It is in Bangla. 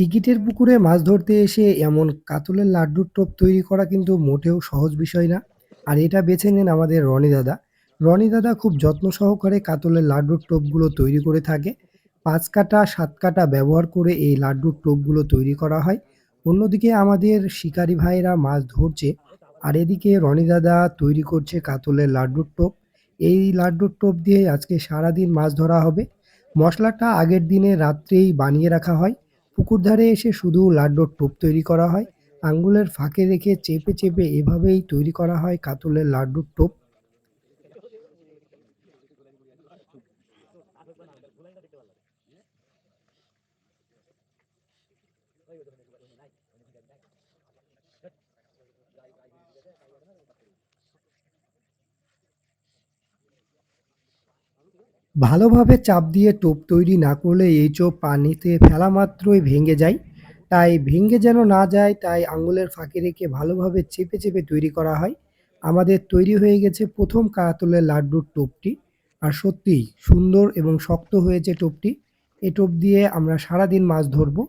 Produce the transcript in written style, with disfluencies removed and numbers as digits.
টিকিটের পুকুরে মাছ ধরতে এসে এমন কাতলের লাড্ডুর টোপ তৈরি করা কিন্তু মোটেও সহজ বিষয় না। আর এটা বেছে নেন আমাদের রনি দাদা। রনি দাদা খুব যত্ন সহকারে কাতলের লাড্ডুর টোপগুলো তৈরি করে থাকে। ৫ কাটা ৭ কাটা ব্যবহার করে এই লাড্ডুর টোপগুলো তৈরি করা হয়। অন্যদিকে আমাদের শিকারি ভাইয়েরা মাছ ধরছে। আর এদিকে রনি দাদা তৈরি করছে কাতলের লাড্ডুর টোপ। এই লাড্ডুর টোপ দিয়ে আজকে সারাদিন মাছ ধরা হবে। মশলাটা আগের দিনে রাত্রেই বানিয়ে রাখা হয়। পুকুর ধারে এসে শুধু লাড্ডুর টোপ তৈরি করা হয়। আঙ্গুলের ফাঁকে রেখে চেপে চেপে এভাবেই তৈরি করা হয় কাতলের লাড্ডুর টোপ। ভালোভাবে চাপ দিয়ে টোপ তৈরি না করলে এই চোপ পানিতে ফেলা মাত্রই ভেঙে যায়। তাই ভেঙে যেন না যায় তাই আঙ্গুলের ফাঁকে রেখে ভালোভাবে চেপে চেপে তৈরি করা হয়। আমাদের তৈরি হয়ে গেছে প্রথম কাতলের লাড্ডুর টোপটি। আর সত্যিই সুন্দর এবং শক্ত হয়েছে টোপটি। এই টোপ দিয়ে আমরা সারাদিন মাছ ধরবো।